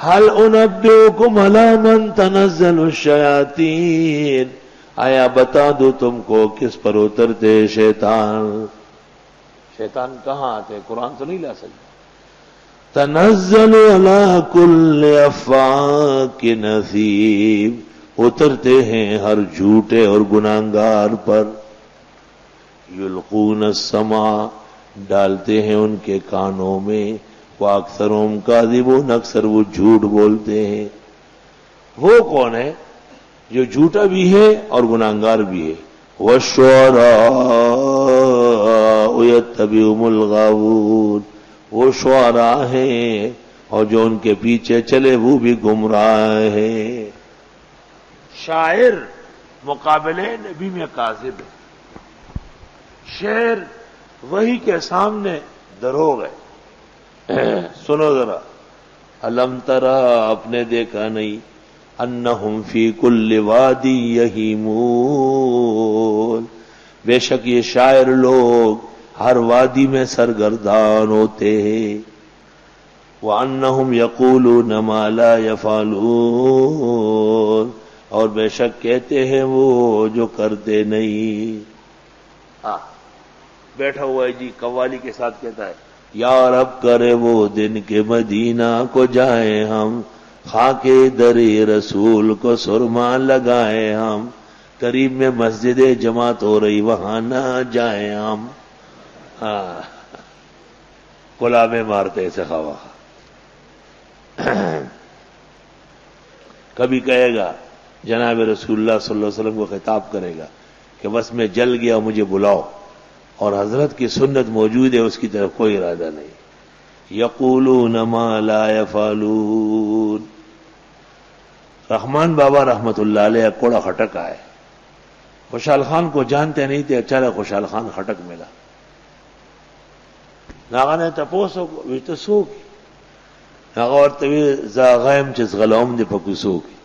هل انبئکم علی من تنزل الشیاطین، آیا بتا دو تم کو کس پر اترتے شیطان؟ شیطان کہاں آتے؟ قرآن تو نہیں لا سکتے. تنزل علی کل افاک نثیم، اترتے ہیں ہر جھوٹے اور گناہگار پر. یلقون السمع، ڈالتے ہیں ان کے کانوں میں. واکثرهم کاذبون، اکثر وہ جھوٹ بولتے ہیں. وہ کون ہے جو جھوٹا بھی ہے اور گناہگار بھی ہے؟ والشعراء یتبعهم الغاوون، وہ شعراء ہیں اور جو ان کے پیچھے چلے وہ بھی گمراہ ہیں. شاعر مقابلے نبی میں کاذب ہے، شعر وہی کے سامنے دروغ ہے. سنو ذرا، الم ترى، آپ نے دیکھا نہیں، انہم فی کل وادی یہیمون، بے شک یہ شاعر لوگ ہر وادی میں سرگردان ہوتے ہیں. وانہم یقولون ما لا یفعلون، اور بے شک کہتے ہیں وہ جو کرتے نہیں. بیٹھا ہوا ہے جی قوالی کے ساتھ کہتا ہے، یا رب کرے وہ دن کے مدینہ کو جائیں ہم، خاکے دری رسول کو سرما لگائیں ہم، قریب میں مسجد جماعت ہو رہی وہاں نہ جائیں ہم. غلامیں مارتے ایسے خواہ. کبھی کہے گا جناب رسول اللہ صلی اللہ علیہ وسلم کو خطاب کرے گا کہ بس میں جل گیا مجھے بلاؤ، اور حضرت کی سنت موجود ہے، اس کی طرف کوئی ارادہ نہیں. یقولون ما لا یفعلون. رحمان بابا رحمت اللہ علیہ کوڑا خٹک آئے، خوشحال خان کو جانتے نہیں تھے، اچانک خوشحال خان خٹک ملا. ناغا نے تپوسو وی تو سوکی ناغا ورطوی زاغیم چیز غلوم دی پکو سوکی.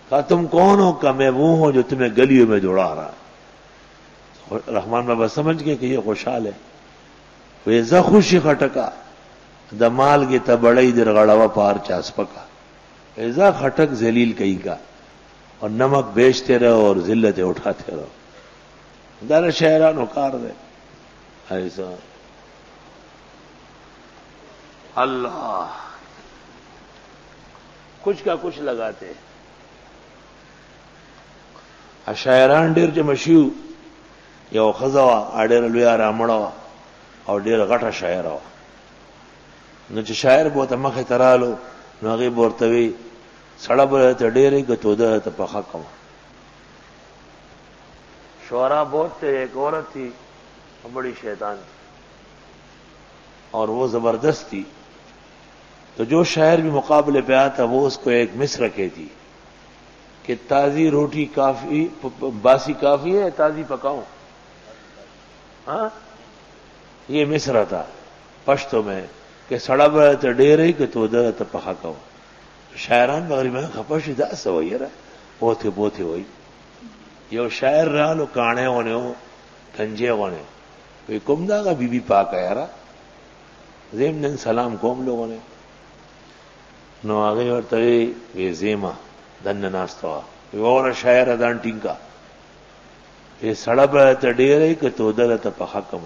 کہا تم کون ہو؟ کہ میں وہ ہوں جو تمہیں گلیوں میں دوڑا رہا. رحمان بابا سمجھ گئے کہ یہ خوشحال ہے. ویزا خوشی خٹکا دمال کی تبڑی در غڑوا پار چاس پکا. ایزا خٹک ذلیل کئی کا، اور نمک بیچتے رہو اور ذلتیں اٹھاتے رہو. دار شہران اکار دے ایسا. اللہ کچھ کا کچھ لگاتے. شاعران ډیر چې مشیو، یو خزوا اډیر لوی رامړوا او ډیر غټه شاعر و. نو چې شاعر به ته مخه ترالو نو هغه ورته وی سړی به ته ډیرې ګټو ده ته پخا کوم. شعرا بہت تھے، ایک عورت تھی بڑی شیطان تھی اور وہ زبردست تھی. تو جو شاعر بھی مقابلے پہ آتا وہ اس کو ایک مصرع کہتی کہ تازی روٹی کافی باسی کافی ہے، تازی پکاؤں. ہاں یہ مصرع تھا پشتو میں کہ سڑا بڑا ته ډیرې که تو ده ته پخا کوم. شاعران بغریبان خپشي دا سوي را بوته بوته وای. یو شاعر رالو کاڼه ونه کنجه ونه وی کوم دا بی بی پاک یارا زم نن سلام کوم لوګونه. نو هغه ورته وی زیما دنه ناستوا ویوره شاعر دان ټینګه یہ سړا به ته ډیرې که تو ده ته پخا کوم.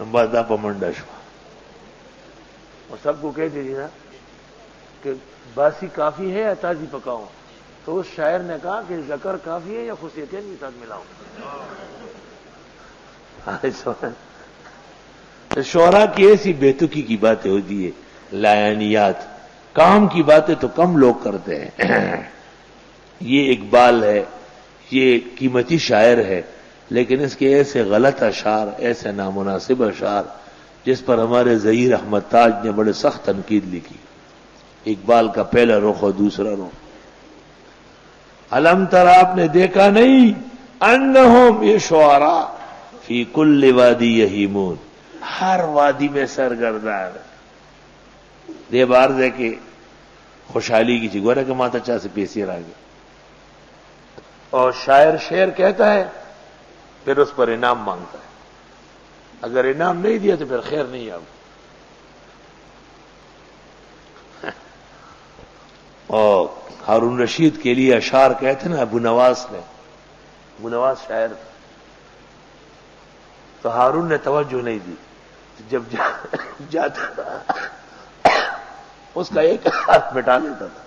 نمبر دا پمنڈا شو اور سب کو کہہ دیجیے نا کہ باسی کافی ہے یا تازی پکاؤں. تو اس شاعر نے کہا کہ ذکر کافی ہے یا خصیتین کے ساتھ ملاؤں. تو شعراء کی ایسی بیتکی کی باتیں ہوتی ہے، لایانیات. کام کی باتیں تو کم لوگ کرتے ہیں. یہ اقبال ہے، یہ قیمتی شاعر ہے، لیکن اس کے ایسے غلط اشعار، ایسے نامناسب اشعار جس پر ہمارے ظہیر احمد تاج نے بڑے سخت تنقید لکھی. اقبال کا پہلا رخ اور دوسرا رخ. علم تر، آپ نے دیکھا نہیں، انہم یہ شعراء فی کل وادی یہیمون، ہر وادی میں سرگردان. دے بار دے کے خوشحالی کی چی گورا کہ ماتا چاہ سے پیسی رہ گئے. اور شاعر شعر کہتا ہے پھر اس پر انعام مانگتا ہے. اگر انعام نہیں دیا تو پھر خیر نہیں آپ. اور ہارون رشید کے لیے اشعار کہتے نا ابو نواس نے، ابو نواس شاعر، تو ہارون نے توجہ نہیں دی. جب جاتا تھا اس کا ایک ہاتھ مٹا لیتا تھا.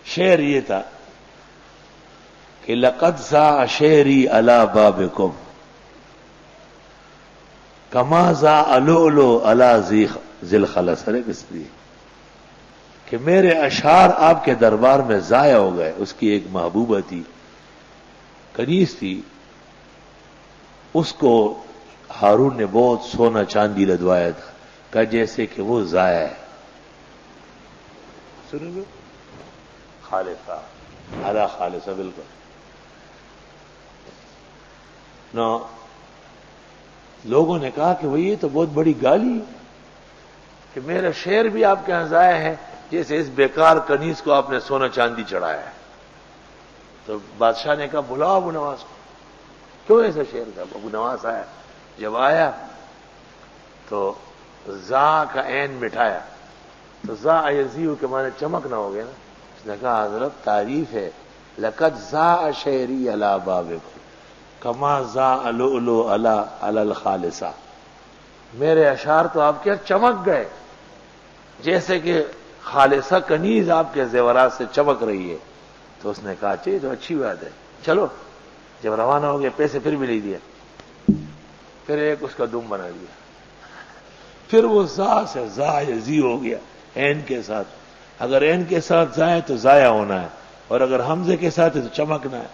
شعر یہ تھا کہ لقد زاع شعری علی بابکم کما زاع لؤلؤ علی ذی الخلص. اس لیے کہ میرے اشعار آپ کے دربار میں ضائع ہو گئے. اس کی ایک محبوبہ تھی، کنیز تھی، اس کو ہارون نے بہت سونا چاندی لدوایا تھا، کہ جیسے کہ وہ ضائع ہے. سنو گے خالصہ اعلی خالصہ بالکل. نو لوگوں نے کہا کہ وہ یہ تو بہت بڑی گالی ہے کہ میرا شعر بھی آپ کے یہاں ضائع ہے، جیسے اس بیکار کنیز کو آپ نے سونا چاندی چڑھایا ہے. تو بادشاہ نے کہا بلاؤ ابو نواس کو. کیوں ایسا شعر تھا؟ ابو نواس آیا. جب آیا تو زا کا عین مٹھایا تو زا یزیو کے معنی چمک نہ ہو گیا نا. اس نے کہا حضرت تعریف ہے، لقد زاع شعری علی بابکم کما زاع لؤلؤ علی الخالصہ. میرے اشعار تو آپ کے چمک گئے جیسے کہ خالصہ کنیز آپ کے زیورات سے چمک رہی ہے. تو اس نے کہا چاہیے تو اچھی بات ہے، چلو. جب روانہ ہو گیا پیسے پھر بھی نہیں دیا، پھر ایک اس کا دم بنا دیا. پھر وہ زا سے زا یزی ہو گیا عین کے ساتھ. اگر عین کے ساتھ ضائع تو ضائع ہونا ہے، اور اگر حمزے کے ساتھ ہے تو چمکنا ہے.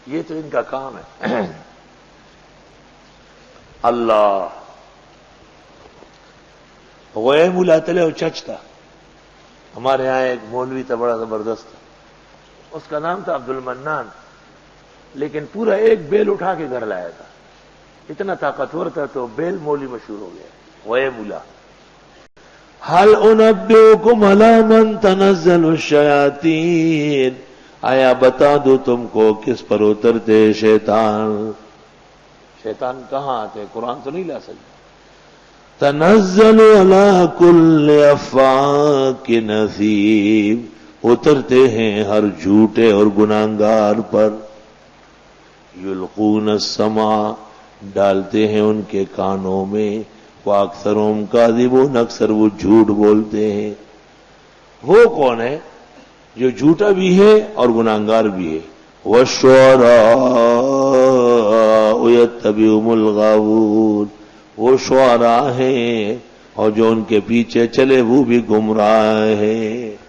یہ تو ان کا کام ہے. اللہ غیم الاتلے اور چچ تھا. ہمارے یہاں ایک مولوی تھا بڑا زبردست، اس کا نام تھا عبد المنان، لیکن پورا ایک بیل اٹھا کے گھر لایا تھا. اتنا طاقتور تھا تو بیل مولوی مشہور ہو گیا. غیم الہ. هل انبئکم علی من تنزل الشیاطین، آیا بتا دو تم کو کس پر اترتے شیطان. شیطان کہاں آتے؟ قرآن تو نہیں لا سکتے. تنزل علی کل افاک نثیم، اترتے ہیں ہر جھوٹے اور گناہگار پر. یلقون السمع، ڈالتے ہیں ان کے کانوں میں. واکثرهم کاذبون، اکثر وہ جھوٹ بولتے ہیں. وہ کون ہے جو جھوٹا بھی ہے اور گناہگار بھی ہے؟ والشعراء یتبعهم الغاوون، وہ شعراء ہیں اور جو ان کے پیچھے چلے وہ بھی گمراہ ہیں.